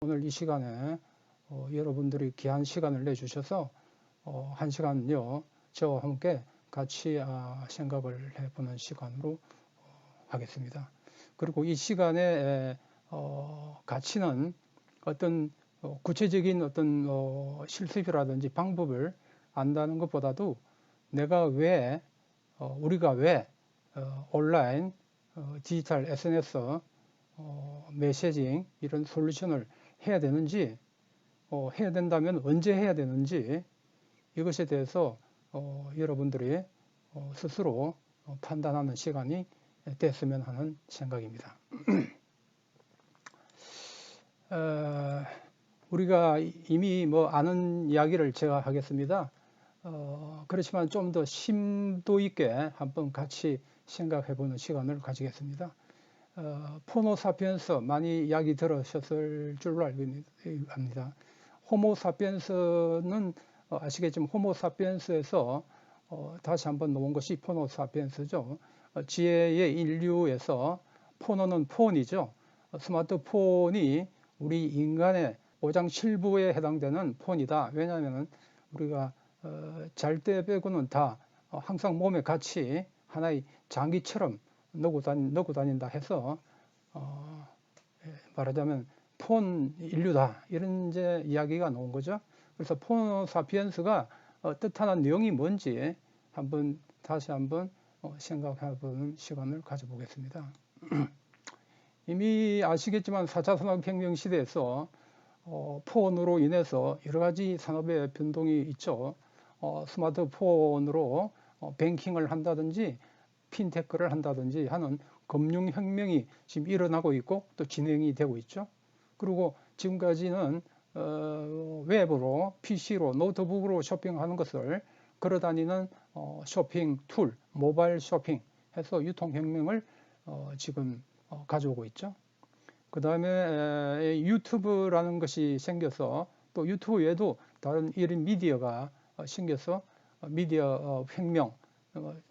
오늘 이 시간에 여러분들이 귀한 시간을 내주셔서 1시간요 저와 함께 같이 생각을 해보는 시간으로 하겠습니다. 그리고 이 시간의 가치는 어떤 구체적인 어떤 실습이라든지 방법을 안다는 것보다도 우리가 왜 온라인 디지털 SNS 메시징 이런 솔루션을 해야 되는지, 해야 된다면 언제 해야 되는지 이것에 대해서 여러분들이 스스로 판단하는 시간이 됐으면 하는 생각입니다. 우리가 이미 아는 이야기를 제가 하겠습니다. 그렇지만 좀 더 심도 있게 한번 같이 생각해보는 시간을 가지겠습니다. 포노사피엔스 많이 이야기 들으셨을 줄로 알고 합니다. 호모사피엔스는 아시겠지만 호모사피엔스에서 다시 한번 놓은 것이 포노사피엔스죠. 지혜의 인류에서 포노는 폰이죠. 스마트폰이 우리 인간의 오장 7부에 해당되는 폰이다. 왜냐하면 우리가 잘 때 빼고는 다 항상 몸에 같이 하나의 장기처럼 넣고 다닌다 해서 말하자면 폰 인류다 이런 이제 이야기가 나온 거죠. 그래서 포노사피엔스가 뜻하는 내용이 뭔지 다시 한번 생각해보는 시간을 가져보겠습니다. 이미 아시겠지만 4차 산업혁명 시대에서 폰으로 인해서 여러 가지 산업의 변동이 있죠. 스마트폰으로 뱅킹을 한다든지 핀테크를 한다든지 하는 금융혁명이 지금 일어나고 있고 또 진행이 되고 있죠. 그리고 지금까지는 웹으로 PC로 노트북으로 쇼핑하는 것을 걸어다니는 쇼핑 툴, 모바일 쇼핑 해서 유통혁명을 지금 가져오고 있죠. 그 다음에 유튜브라는 것이 생겨서 또 유튜브 외에도 다른 이런 미디어가 생겨서 미디어 혁명,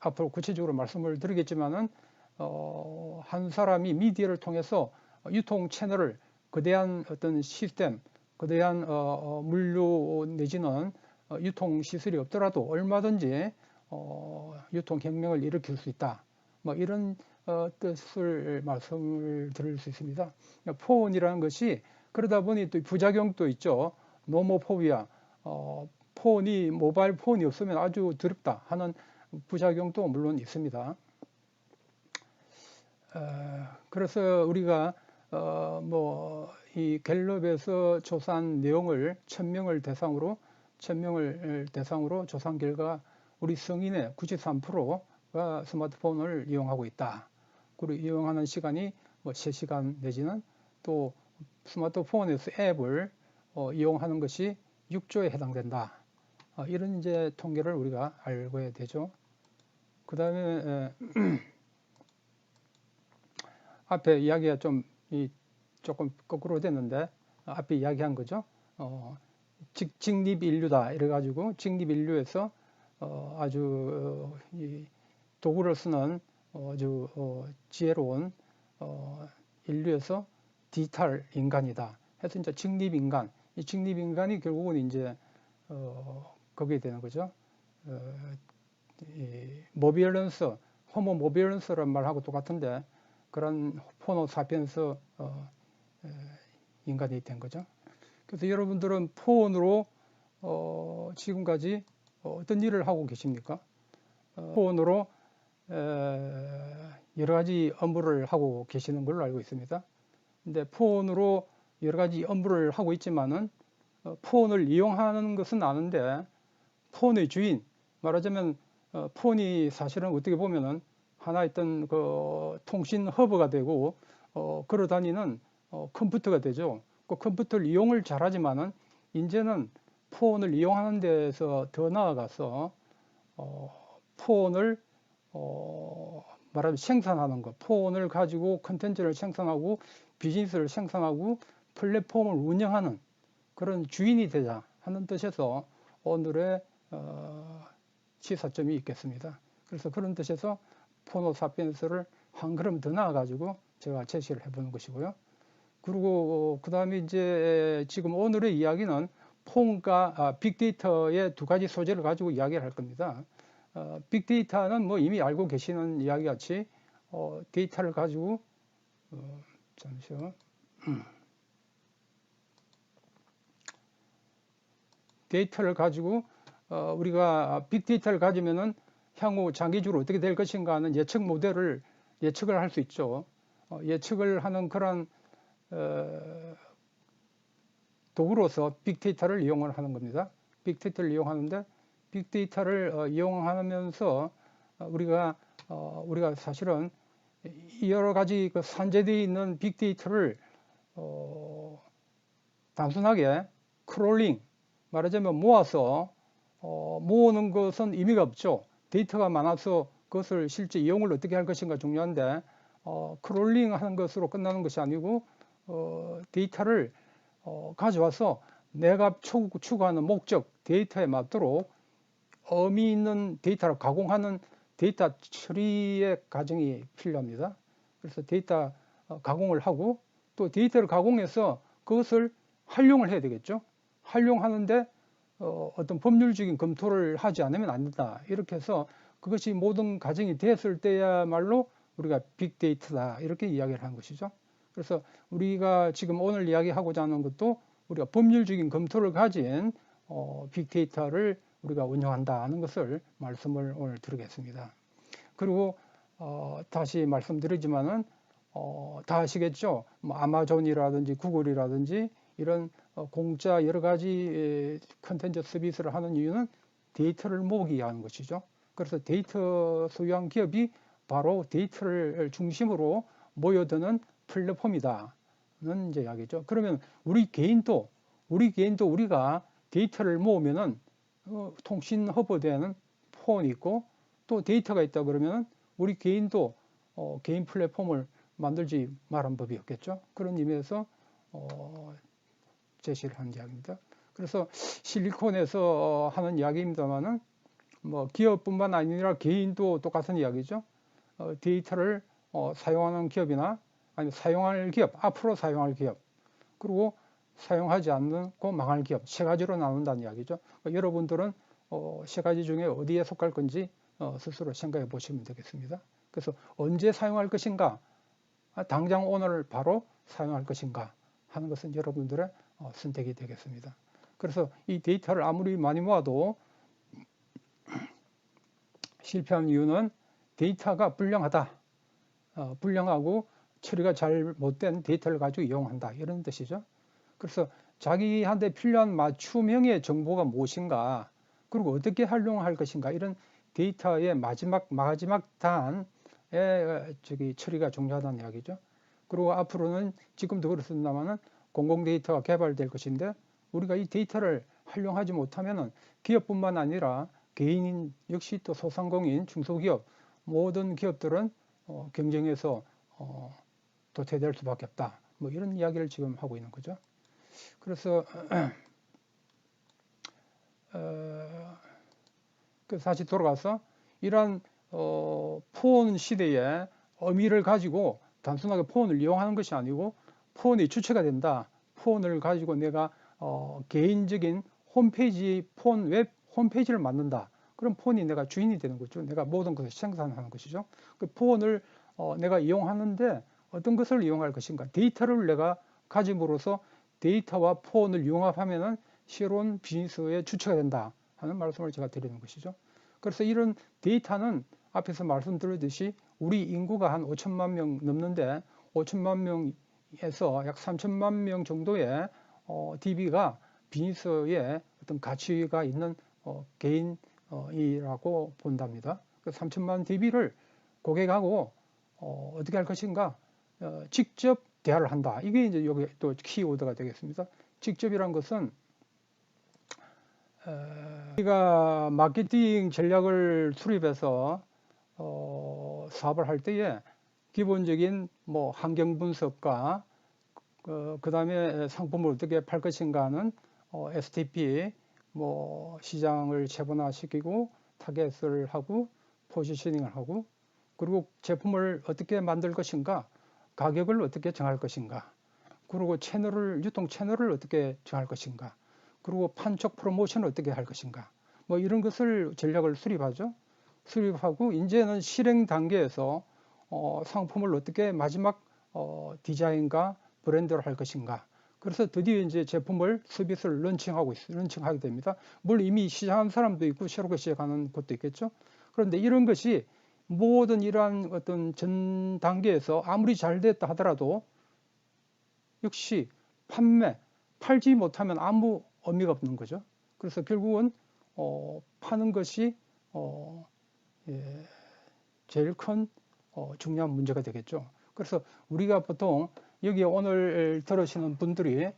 앞으로 구체적으로 말씀을 드리겠지만은 한 사람이 미디어를 통해서 유통 채널을 거대한 어떤 시스템, 거대한 물류 내지는 유통 시설이 없더라도 얼마든지 유통 혁명을 일으킬 수 있다. 이런 뜻을 말씀을 드릴 수 있습니다. 폰이라는 것이 그러다 보니 또 부작용도 있죠. 노모포비아, 모바일 폰이 없으면 아주 더럽다 하는 부작용도 물론 있습니다. 그래서 우리가 이 갤럽에서 조사한 내용을 1000명을 대상으로 조사한 결과 우리 성인의 93%가 스마트폰을 이용하고 있다. 그리고 이용하는 시간이 3시간 내지는 또 스마트폰에서 앱을 이용하는 것이 6조에 해당된다. 이런 이제 통계를 우리가 알고 되죠. 그 다음에 앞에 이야기가 조금 거꾸로 됐는데 앞에 이야기한 거죠. 직립인류다 이래가지고 직립인류에서 아주 도구를 쓰는 아주 지혜로운 인류에서 디지털 인간이다 해서 이제 직립인간, 이 직립인간이 결국은 이제 거기에 되는 거죠. 모빌런스, 호모 모빌런스라는 말하고 똑같은데 그런 포노사피엔스 인간이 된 거죠. 그래서 여러분들은 폰으로 지금까지 어떤 일을 하고 계십니까? 폰으로 여러 가지 업무를 하고 계시는 걸로 알고 있습니다. 근데 폰으로 여러 가지 업무를 하고 있지만은 폰을 이용하는 것은 아는데 폰의 주인, 말하자면 폰이 사실은 어떻게 보면은 하나 있던 그 통신 허브가 되고 걸어다니는 컴퓨터가 되죠. 그 컴퓨터를 이용을 잘하지만은 이제는 폰을 이용하는 데서 더 나아가서 폰을 말하자면 생산하는 것, 폰을 가지고 컨텐츠를 생산하고 비즈니스를 생산하고 플랫폼을 운영하는 그런 주인이 되자 하는 뜻에서 오늘의 시사점이 있겠습니다. 그래서 그런 뜻에서 포노사피엔스를 한 걸음 더 나아가지고 제가 제시를 해보는 것이고요. 그리고 그 다음에 이제 지금 오늘의 이야기는 폰과 빅데이터의 두 가지 소재를 가지고 이야기를 할 겁니다. 빅데이터는 뭐 이미 알고 계시는 이야기 같이 데이터를 가지고 잠시만. 데이터를 가지고 우리가 빅데이터를 가지면은 향후 장기적으로 어떻게 될 것인가 하는 예측 모델을 예측을 할 수 있죠. 예측을 하는 그런 도구로서 빅데이터를 이용을 하는 겁니다. 빅데이터를 이용하는데 빅데이터를 이용하면서 우리가 사실은 여러 가지 그 산재되어 있는 빅데이터를 단순하게 크롤링, 말하자면 모아서 모으는 것은 의미가 없죠. 데이터가 많아서 그것을 실제 이용을 어떻게 할 것인가 중요한데 크롤링 하는 것으로 끝나는 것이 아니고 데이터를 가져와서 내가 추구하는 목적 데이터에 맞도록 의미 있는 데이터를 가공하는 데이터 처리의 과정이 필요합니다. 그래서 데이터 가공을 하고 또 데이터를 가공해서 그것을 활용을 해야 되겠죠. 활용하는데 어떤 법률적인 검토를 하지 않으면 안 된다. 이렇게 해서 그것이 모든 과정이 됐을 때야말로 우리가 빅데이터다. 이렇게 이야기를 하는 것이죠. 그래서 우리가 지금 오늘 이야기하고자 하는 것도 우리가 법률적인 검토를 가진 빅데이터를 우리가 운영한다 하는 것을 말씀을 오늘 드리겠습니다. 그리고 다시 말씀드리지만은 다 아시겠죠? 뭐 아마존이라든지 구글이라든지 이런 공짜 여러 가지 컨텐츠 서비스를 하는 이유는 데이터를 모으기 위한 것이죠. 그래서 데이터 소유한 기업이 바로 데이터를 중심으로 모여드는 플랫폼이다는 이제 이야기죠. 그러면 우리 개인도 우리가 데이터를 모으면은 통신 허브되는 폰이 있고 또 데이터가 있다 그러면 우리 개인도 개인 플랫폼을 만들지 말한 법이 없겠죠. 그런 의미에서 제시를 한 이야기입니다. 그래서 실리콘에서 하는 이야기입니다만은 뭐 기업뿐만 아니라 개인도 똑같은 이야기죠. 데이터를 사용하는 기업이나 아니면 사용할 기업, 앞으로 사용할 기업, 그리고 사용하지 않고 망할 기업 세 가지로 나눈다는 이야기죠. 그러니까 여러분들은 세 가지 중에 어디에 속할 건지 스스로 생각해 보시면 되겠습니다. 그래서 언제 사용할 것인가, 당장 오늘 바로 사용할 것인가 하는 것은 여러분들의 선택이 되겠습니다. 그래서 이 데이터를 아무리 많이 모아도 실패한 이유는 데이터가 불량하다. 불량하고 처리가 잘못된 데이터를 가지고 이용한다. 이런 뜻이죠. 그래서 자기한테 필요한 맞춤형의 정보가 무엇인가, 그리고 어떻게 활용할 것인가, 이런 데이터의 마지막 단의 처리가 중요하다는 이야기죠. 그리고 앞으로는 지금도 그렇습니다만은 공공 데이터가 개발될 것인데 우리가 이 데이터를 활용하지 못하면은 기업뿐만 아니라 개인 역시 또 소상공인, 중소기업 모든 기업들은 경쟁에서 도태될 수밖에 없다. 뭐 이런 이야기를 지금 하고 있는 거죠. 그래서 다시 돌아가서 이러한 폰 시대의 의미를 가지고 단순하게 폰을 이용하는 것이 아니고 폰이 주체가 된다. 폰을 가지고 내가 개인적인 홈페이지, 웹 홈페이지를 만든다. 그럼 폰이 내가 주인이 되는 거죠. 내가 모든 것을 생산하는 것이죠. 그 폰을 내가 이용하는데 어떤 것을 이용할 것인가. 데이터를 내가 가짐으로써 데이터와 폰을 융합하면은 새로운 비즈니스의 주체가 된다 하는 말씀을 제가 드리는 것이죠. 그래서 이런 데이터는 앞에서 말씀드렸듯이 우리 인구가 한 5천만 명 넘는데 5천만 명에서 약 3천만 명 정도의 DB가 비즈니스에 어떤 가치가 있는 개인이라고 본답니다. 그 3천만 DB를 고객하고 어떻게 할 것인가, 직접 대화를 한다. 이게 이제 여기 또 키워드가 되겠습니다. 직접이란 것은 우리가 마케팅 전략을 수립해서 사업을 할 때에 기본적인 뭐 환경 분석과 그 다음에 상품을 어떻게 팔 것인가 하는 STP, 뭐 시장을 세분화시키고 타겟을 하고 포지셔닝을 하고, 그리고 제품을 어떻게 만들 것인가, 가격을 어떻게 정할 것인가, 그리고 유통 채널을 어떻게 정할 것인가, 그리고 판촉 프로모션을 어떻게 할 것인가, 뭐 이런 것을 전략을 수립하죠. 수립하고 이제는 실행 단계에서 상품을 어떻게 마지막 디자인과 브랜드를 할 것인가. 그래서 드디어 이제 제품을 서비스를 런칭하게 됩니다. 물론 이미 시작한 사람도 있고 새롭게 시작하는 곳도 있겠죠. 그런데 이런 것이 모든 이러한 어떤 전 단계에서 아무리 잘 됐다 하더라도 역시 팔지 못하면 아무 의미가 없는 거죠. 그래서 결국은 파는 것이 예, 제일 큰 중요한 문제가 되겠죠. 그래서 우리가 보통 여기 오늘 들으시는 분들이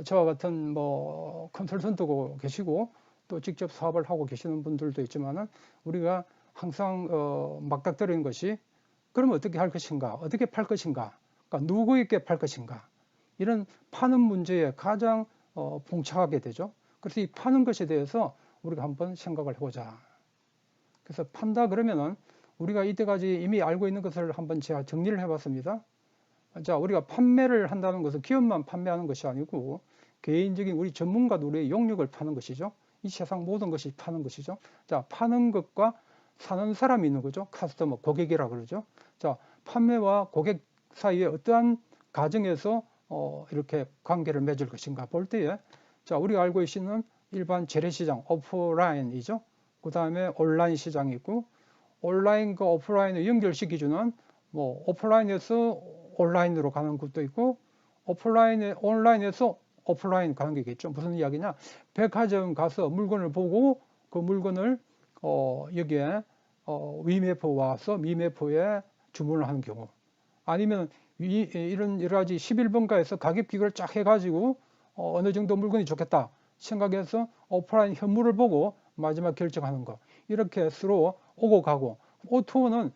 저와 같은 뭐 컨설턴트고 계시고 또 직접 사업을 하고 계시는 분들도 있지만은 우리가 항상 막닥뜨리는 것이 그럼 어떻게 할 것인가, 어떻게 팔 것인가, 그러니까 누구에게 팔 것인가, 이런 파는 문제에 가장 봉착하게 되죠. 그래서 이 파는 것에 대해서 우리가 한번 생각을 해보자. 그래서 판다 그러면은 우리가 이때까지 이미 알고 있는 것을 한번 제가 정리를 해봤습니다. 자, 우리가 판매를 한다는 것은 기업만 판매하는 것이 아니고 개인적인 우리 전문가들의 용역을 파는 것이죠. 이 세상 모든 것이 파는 것이죠. 자, 파는 것과 사는 사람이 있는 거죠. 카스터머, 고객이라 그러죠. 자, 판매와 고객 사이에 어떠한 가정에서 이렇게 관계를 맺을 것인가 볼 때에, 자, 우리가 알고 있는 일반 재래시장, 오프라인이죠. 그 다음에 온라인 시장이 있고, 온라인과 오프라인을 연결시켜주는 뭐 오프라인에서 온라인으로 가는 것도 있고, 온라인에서 오프라인 가는 게 있겠죠. 무슨 이야기냐? 백화점 가서 물건을 보고 그 물건을 여기에 위메프 와서 미메프에 주문을 하는 경우, 아니면 이런 여러 가지 11번가에서 가격 비교를 쫙 해가지고 어느 정도 물건이 좋겠다 생각해서 오프라인 현물을 보고 마지막 결정하는 거, 이렇게 서로 오고 가고, O2O는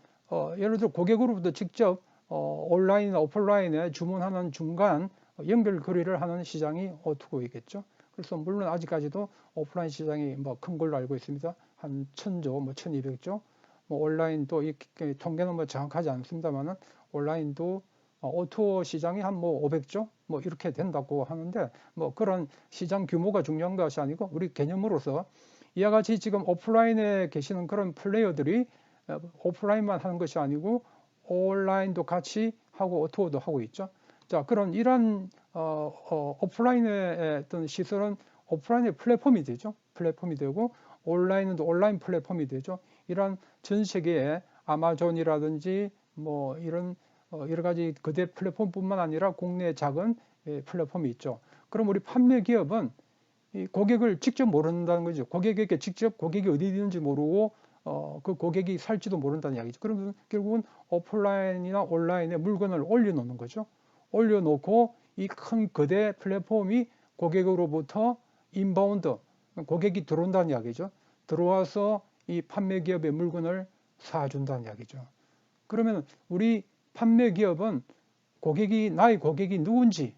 예를 들어 고객으로부터 직접 온라인이나 오프라인에 주문하는 중간 연결거리를 하는 시장이 O2O이겠죠. 그래서 물론 아직까지도 오프라인 시장이 뭐 큰 걸로 알고 있습니다. 한 1000조, 뭐 1200조, 뭐 온라인도 이 통계는 뭐 정확하지 않습니다만은 온라인도 O2O 시장이 한 뭐 500조 뭐 이렇게 된다고 하는데, 뭐 그런 시장 규모가 중요한 것이 아니고 우리 개념으로서 이와 같이 지금 오프라인에 계시는 그런 플레이어들이 오프라인만 하는 것이 아니고 온라인도 같이 하고 O2O도 하고 있죠. 자, 그런 이런 오프라인의 어떤 시설은 오프라인의 플랫폼이 되죠. 플랫폼이 되고 온라인은 온라인 플랫폼이 되죠. 이런 전 세계의 아마존이라든지 뭐 이런 여러 가지 거대 플랫폼뿐만 아니라 국내 작은 플랫폼이 있죠. 그럼 우리 판매 기업은 이 고객을 직접 모른다는 거죠. 고객에게 직접 고객이 어디 있는지 모르고 그 고객이 살지도 모른다는 이야기죠. 그러면 결국은 오프라인이나 온라인에 물건을 올려놓는 거죠. 올려놓고 이 큰 거대 플랫폼이 고객으로부터 인바운드, 고객이 들어온다는 이야기죠. 들어와서 이 판매 기업의 물건을 사준다는 이야기죠. 그러면 우리 판매 기업은 나의 고객이 누군지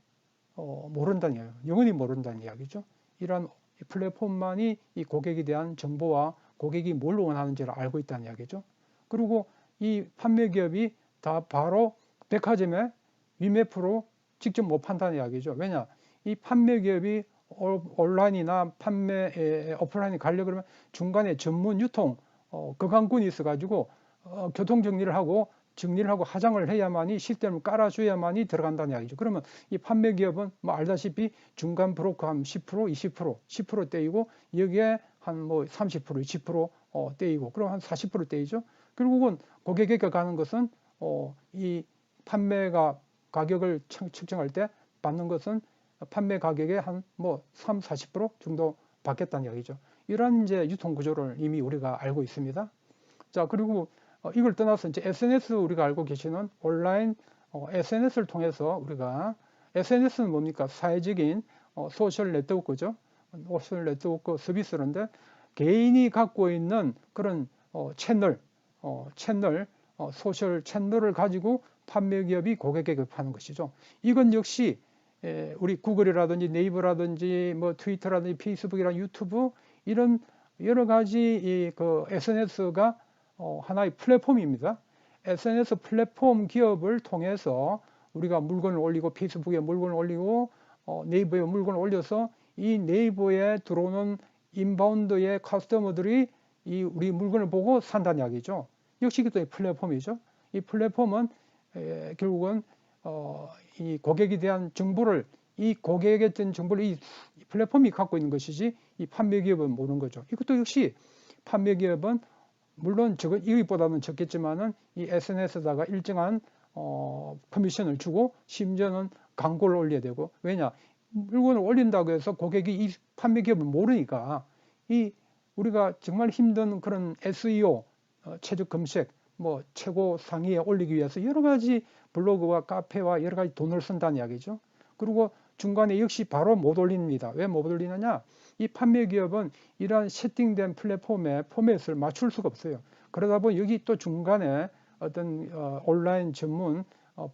모른다는 이야기예요. 영원히 모른다는 이야기죠. 이러한 플랫폼만이 이 고객에 대한 정보와 고객이 뭘 원하는지를 알고 있다는 이야기죠. 그리고 이 판매 기업이 다 바로 백화점에 위메프로 직접 못 판다는 이야기죠. 왜냐? 이 판매 기업이 온라인이나 오프라인에 가려고 그러면 중간에 전문 유통 거강군이 있어가지고 교통 정리를 하고 하장을 해야만이, 시스템을 깔아줘야만이 들어간다는 이야기죠. 그러면 이 판매 기업은 뭐 알다시피 중간 브로커 한 10%, 20%, 10% 떼이고 여기에 한 뭐 30%, 20% 떼이고, 그럼 한 40% 떼이죠. 결국은 고객에게 가는 것은 이 판매가 가격을 측정할 때 받는 것은 판매 가격의 한 뭐 3, 40% 정도 받겠다는 이야기죠. 이런 이제 유통 구조를 이미 우리가 알고 있습니다. 자, 그리고 이걸 떠나서 이제 SNS, 우리가 알고 계시는 온라인 SNS를 통해서 우리가, SNS는 뭡니까? 사회적인 소셜 네트워크죠. 소셜 네트워크 서비스인데 개인이 갖고 있는 그런 채널, 소셜 채널을 가지고 판매 기업이 고객에게 파는 것이죠. 이건 역시 우리 구글이라든지 네이버라든지 뭐 트위터라든지 페이스북이라든지 유튜브, 이런 여러 가지 그 SNS가 하나의 플랫폼입니다. SNS 플랫폼 기업을 통해서 우리가 물건을 올리고 페이스북에 물건을 올리고 네이버에 물건을 올려서 이 네이버에 들어오는 인바운드의 커스터머들이 이 우리 물건을 보고 산다는 이야기죠. 역시 이것도 플랫폼이죠. 이 플랫폼은 결국은 이 고객에 대한 정보를 이 고객에 대한 정보를 이 플랫폼이 갖고 있는 것이지 이 판매 기업은 모르는 거죠. 이것도 역시 판매 기업은 물론 이것보다는 적겠지만은 이 SNS에다가 일정한 커미션을 주고 심지어는 광고를 올려야 되고, 왜냐 물건을 올린다고 해서 고객이 이 판매 기업을 모르니까 이 우리가 정말 힘든 그런 SEO 최적 검색 뭐 최고 상위에 올리기 위해서 여러 가지 블로그와 카페와 여러 가지 돈을 쓴다는 이야기죠. 그리고 중간에 역시 바로 못 올립니다. 왜 못 올리느냐? 이 판매 기업은 이러한 세팅된 플랫폼에 포맷을 맞출 수가 없어요. 그러다 보니 여기 또 중간에 어떤 온라인 전문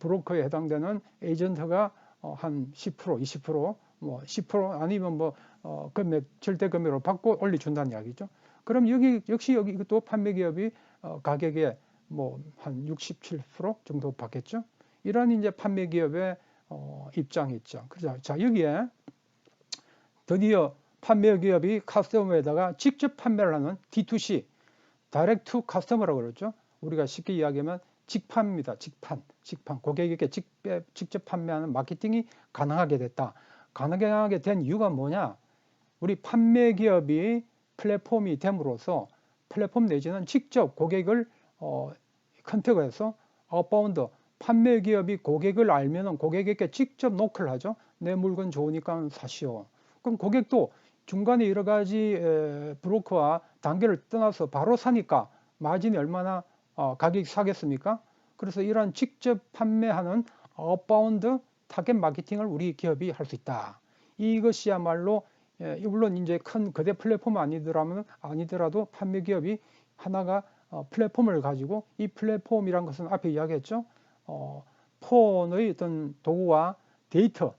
브로커에 해당되는 에이전트가 한 10%, 20%, 뭐 10% 아니면 뭐 금액 절대 금액으로 받고 올려준다는 이야기죠. 그럼 역시 여기 이것도 판매 기업이 가격에 뭐 한 67% 정도 받겠죠. 이런 이제 판매 기업의 입장이 있죠. 그죠? 자, 여기에 드디어 판매 기업이 커스터머에다가 직접 판매를 하는 D2C, 다이렉트 투 커스터머라고 그러죠. 우리가 쉽게 이야기하면 직판입니다. 직판. 고객에게 직접 판매하는 마케팅이 가능하게 됐다. 가능하게 된 이유가 뭐냐? 우리 판매 기업이 플랫폼이 됨으로써 플랫폼 내지는 직접 고객을 컨택해서 아웃바운드 판매 기업이 고객을 알면은 고객에게 직접 노크를 하죠. 내 물건 좋으니까 사시오. 그럼 고객도 중간에 여러 가지 브로커와 단계를 떠나서 바로 사니까 마진이 얼마나 가격이 사겠습니까? 그래서 이러한 직접 판매하는 아웃바운드 타겟 마케팅을 우리 기업이 할 수 있다. 이것이야말로 물론 이제 큰 거대 플랫폼 아니더라도 판매 기업이 하나가 플랫폼을 가지고 이 플랫폼이란 것은 앞에 이야기했죠. 폰의 어떤 도구와 데이터,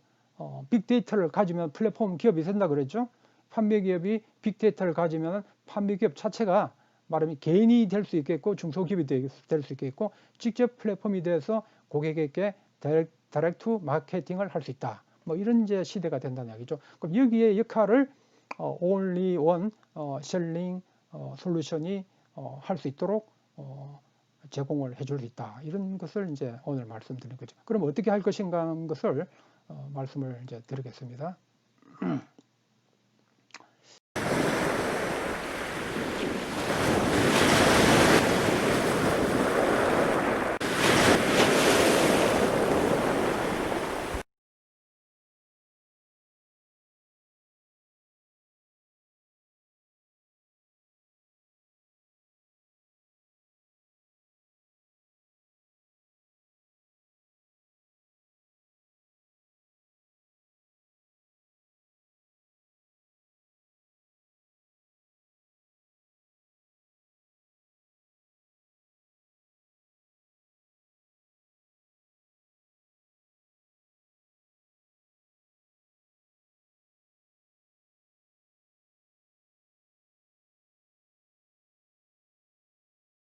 빅데이터를 가지면 플랫폼 기업이 된다 그랬죠. 판매 기업이 빅데이터를 가지면 판매 기업 자체가 말하면 개인이 될 수 있겠고 중소기업이 될 수 있겠고 직접 플랫폼이 돼서 고객에게 다이렉트 마케팅을 할 수 있다. 뭐 이런 이제 시대가 된다는 이야기죠. 그럼 여기에 역할을 only one 셀링 솔루션이 할 수 있도록 제공을 해줄 수 있다. 이런 것을 이제 오늘 말씀드린 거죠. 그럼 어떻게 할 것인가 하는 것을 말씀을 이제 드리겠습니다.